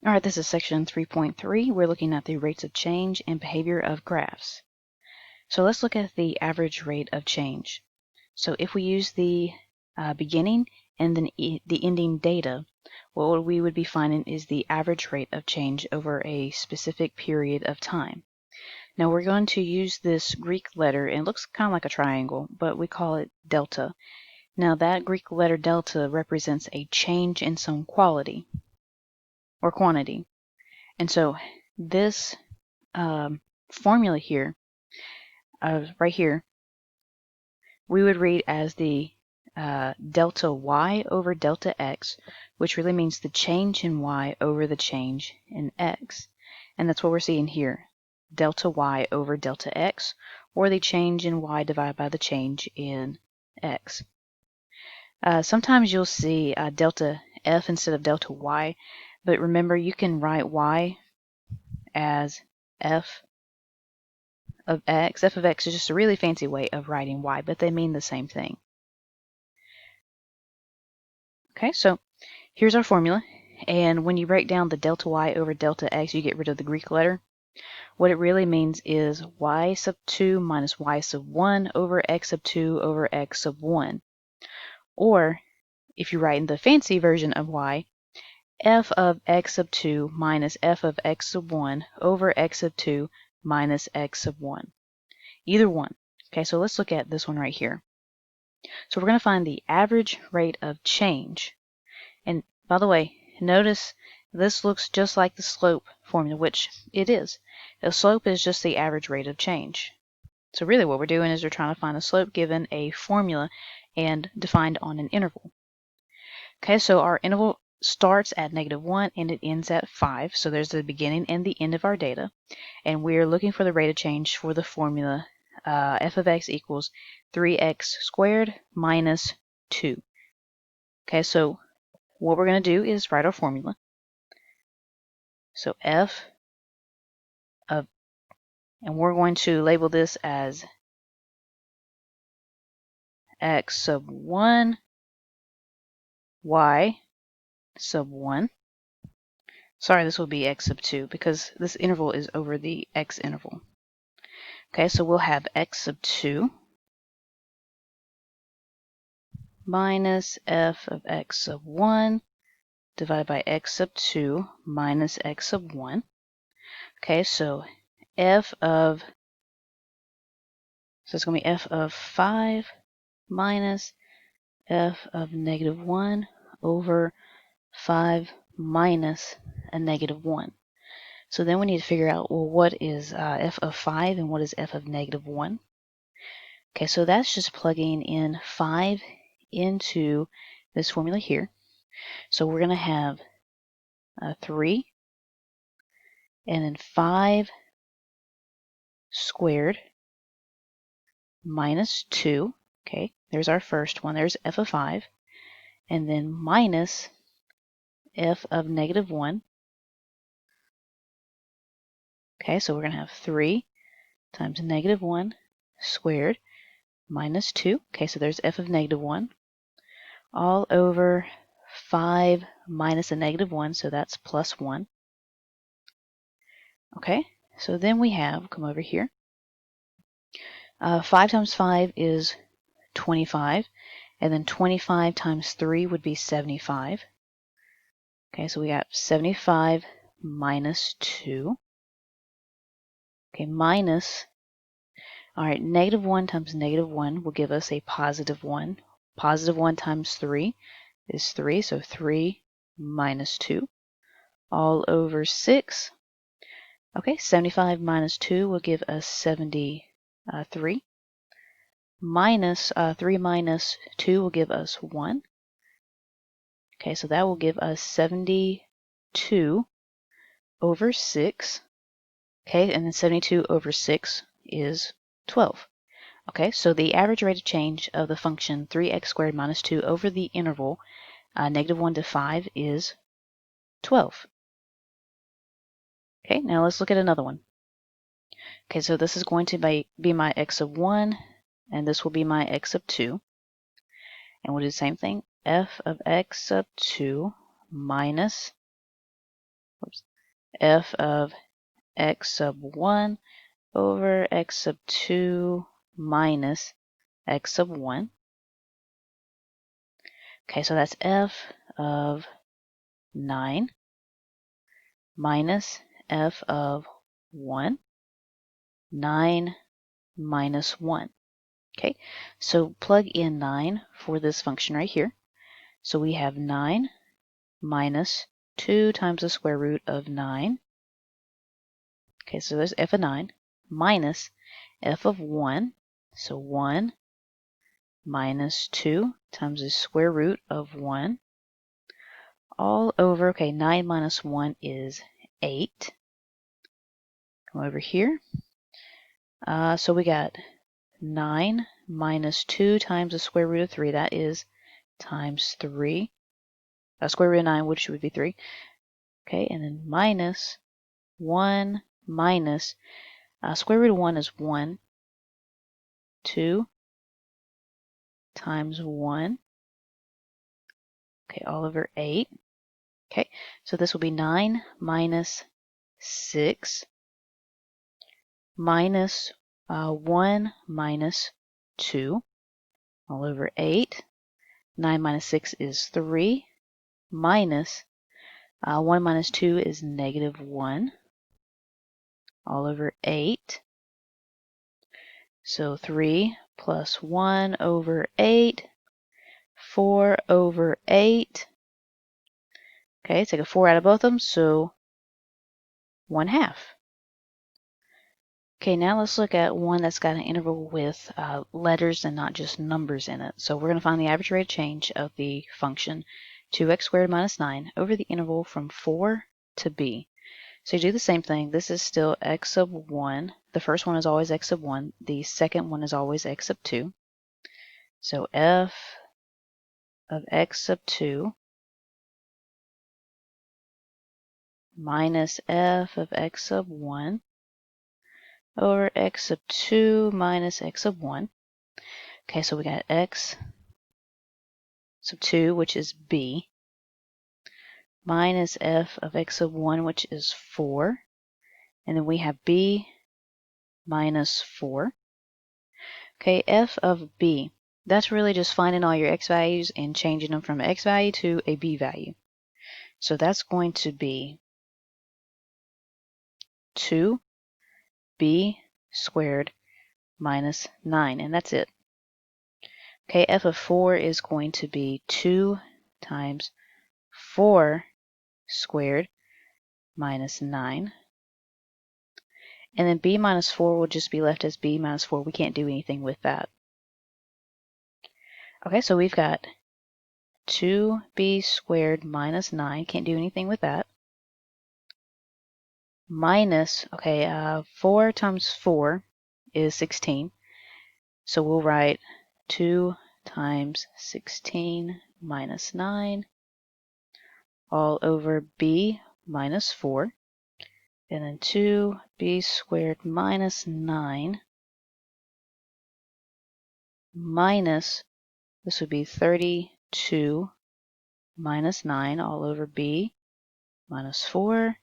All right, this is section 3.3. We're looking at the rates of change and behavior of graphs. So let's look at the average rate of change. So if we use the beginning and then the ending data, what we would be finding is the average rate of change over a specific period of time. Now we're going to use this Greek letter, and it looks kind of like a triangle, but we call it delta. Now that Greek letter delta represents a change in some quality or quantity. And so this formula here, right here, we would read as the delta y over delta x, which really means the change in y over the change in x. And that's what we're seeing here, delta y over delta x, or the change in y divided by the change in x. Sometimes you'll see delta f instead of delta y, but remember you can write y as f of x. F of x is just a really fancy way of writing y, but they mean the same thing. Okay, so here's our formula, and when you break down the delta y over delta x, you get rid of the Greek letter. What it really means is y sub 2 minus y sub 1 over x sub 2 over x sub 1. Or, if you write in the fancy version of y, f of x sub 2 minus f of x sub 1 over x sub 2 minus x sub 1. Either one. Okay, so let's look at this one right here. So we're going to find the average rate of change. And by the way, notice this looks just like the slope formula, which it is. The slope is just the average rate of change. So really what we're doing is we're trying to find a slope given a formula and defined on an interval. Okay, so our interval starts at -1 and it ends at 5. So there's the beginning and the end of our data. And we're looking for the rate of change for the formula f of x equals 3x squared minus 2. Okay, so what we're going to do is write our formula. So f of, and we're going to label this as x sub 1, y sub 1. Sorry, this will be x sub 2 because this interval is over the x interval. Okay, so we'll have x sub 2 minus f of x sub 1 divided by x sub 2 minus x sub 1. Okay, so f of, so it's going to be f of 5 minus f of -1 over 5 minus a -1. So then we need to figure out, well, what is f of 5 and what is f of -1? Okay, so that's just plugging in 5 into this formula here. So we're going to have 3 and then 5 squared minus 2. Okay, there's our first one. There's f of 5. And then minus f of -1. Okay, so we're going to have 3 times -1 squared minus 2. Okay, so there's f of -1 all over 5 minus a -1, so that's plus 1. Okay, so then we have, come over here, 5 times 5 is 25, and then 25 times 3 would be 75. Okay, so we got 75 minus 2. Okay, minus, all right, -1 times -1 will give us a positive 1. Positive 1 times 3 is 3, so 3 minus 2 all over 6. Okay, 75 minus 2 will give us 73. Minus 3 minus 2 will give us 1. Okay, so that will give us 72 over 6. Okay, and then 72 over 6 is 12. Okay, so the average rate of change of the function 3x squared minus 2 over the interval -1 to 5 is 12. Okay, now let's look at another one. Okay, so this is going to be my x sub 1, and this will be my x sub 2. And we'll do the same thing, f of x sub 2 minus f of x sub 1 over x sub 2 minus x sub 1. Okay, so that's f of 9 minus f of 1, 9 minus 1. Okay, so plug in 9 for this function right here. So we have 9 minus 2 times the square root of 9. Okay, so there's f of 9 minus f of 1. So 1 minus 2 times the square root of 1 all over, okay, 9 minus 1 is 8. Come over here. So we got 9 minus 2 times the square root of 3. That is times 3. Square root of 9, which would be 3. Okay, and then minus 1 minus, square root of 1 is 1. 2 times 1. Okay, all over 8. Okay, so this will be 9 minus 6 minus 1 minus 2 all over 8. 9 minus 6 is 3 minus 1 minus 2 is negative 1 all over 8. So 3 plus 1 over 8, 4 over 8. Okay, take a 4 out of both of them, so 1/2. Okay, now let's look at one that's got an interval with letters and not just numbers in it. So we're going to find the average rate of change of the function 2x squared minus 9 over the interval from 4 to b. So you do the same thing. This is still x sub 1. The first one is always x sub 1. The second one is always x sub 2. So f of x sub 2 minus f of x sub 1 over x sub 2 minus x sub 1. Okay, so we got x sub 2, which is b, minus f of x sub 1, which is 4. And then we have b minus 4. Okay, f of b. That's really just finding all your x values and changing them from an x value to a b value. So that's going to be 2b squared minus 9, and that's it. Okay, f of 4 is going to be 2 times 4 squared minus 9. And then b minus 4 will just be left as b minus 4. We can't do anything with that. Okay, so we've got 2b squared minus 9. Can't do anything with that. Minus, okay, 4 times 4 is 16. So we'll write 2 times 16 minus 9 all over b minus 4. And then 2b squared minus 9 minus, this would be 32 minus 9 all over b minus 4.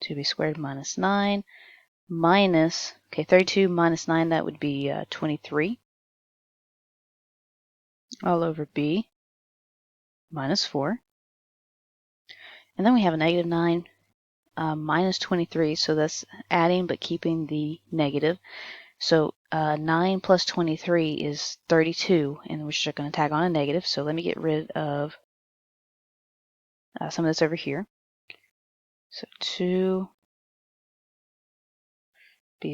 To b squared minus 9 minus, okay, 32 minus 9, that would be 23 all over b minus 4. And then we have a negative 9 minus 23, so that's adding but keeping the negative. So 9 plus 23 is 32, and we're just going to tag on a negative. So let me get rid of some of this over here. So 2b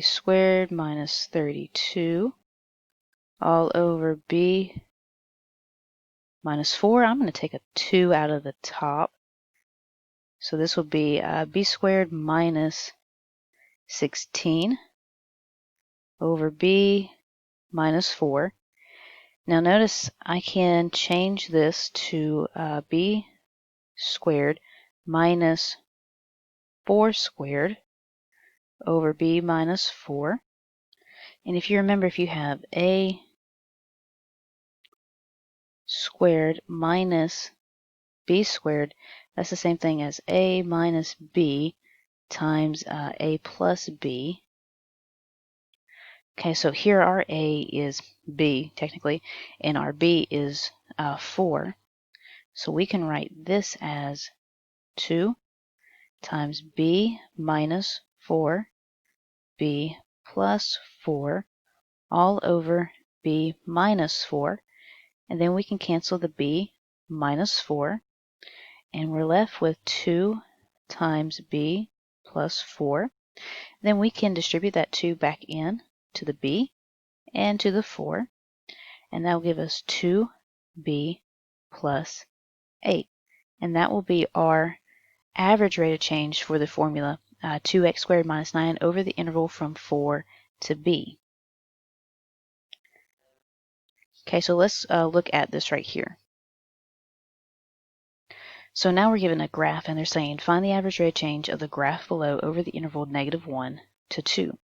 squared minus 32 all over b minus 4. I'm going to take a 2 out of the top. So this will be b squared minus 16 over b minus 4. Now notice I can change this to b squared minus 4 squared over b minus 4. And if you remember, if you have a squared minus b squared, that's the same thing as a minus b times a plus b. Okay, so here our a is b, technically, and our b is 4. So we can write this as 2 times b minus 4, b plus 4, all over b minus 4. And then we can cancel the b minus 4. And we're left with 2 times b plus 4. Then we can distribute that 2 back in to the b and to the 4. And that will give us 2b plus 8. And that will be our average rate of change for the formula 2x squared minus 9 over the interval from 4 to b. Okay, so let's look at this right here. So now we're given a graph, and they're saying find the average rate of change of the graph below over the interval -1 to 2.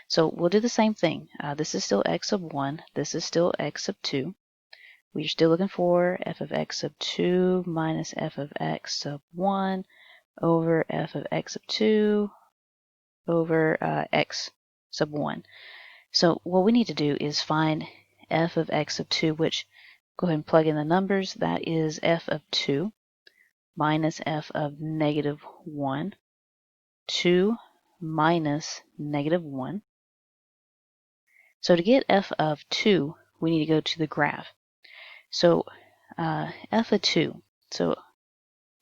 So we'll do the same thing. This is still x sub 1. This is still x sub 2. We're still looking for f of x sub 2 minus f of x sub 1 over f of x sub 2 over x sub 1. So what we need to do is find f of x sub 2, which, go ahead and plug in the numbers. That is f of 2 minus f of -1, 2 minus -1. So to get f of 2, we need to go to the graph. So f of 2, so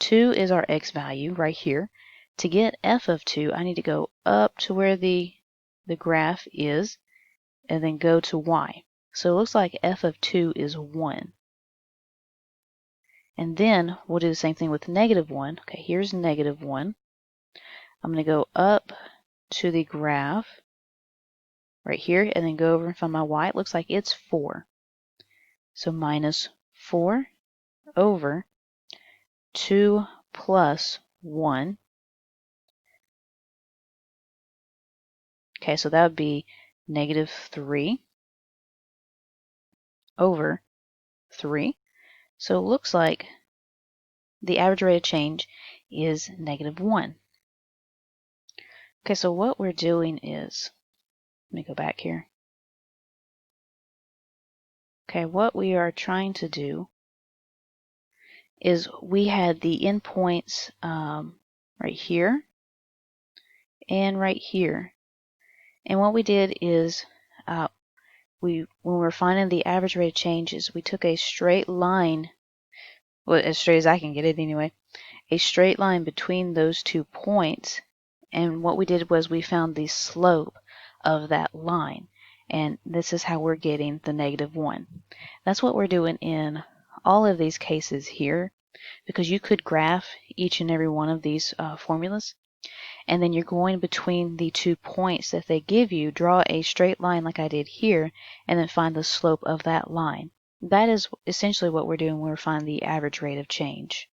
2 is our x value right here. To get f of 2, I need to go up to where the graph is and then go to y. So it looks like f of 2 is 1. And then we'll do the same thing with -1. Okay, here's -1. I'm going to go up to the graph right here and then go over and find my y. It looks like it's 4. So minus 4 over 2 plus 1. Okay, so that would be -3 over 3. So it looks like the average rate of change is -1. Okay, so what we're doing is, let me go back here. Okay, what we are trying to do is we had the endpoints right here and right here. And what we did is when we were finding the average rate of change is we took a straight line, well, as straight as I can get it anyway, a straight line between those 2 points. And what we did was we found the slope of that line. And this is how we're getting the -1. That's what we're doing in all of these cases here, because you could graph each and every one of these formulas, and then you're going between the 2 points that they give you, draw a straight line like I did here, and then find the slope of that line. That is essentially what we're doing when we're finding the average rate of change.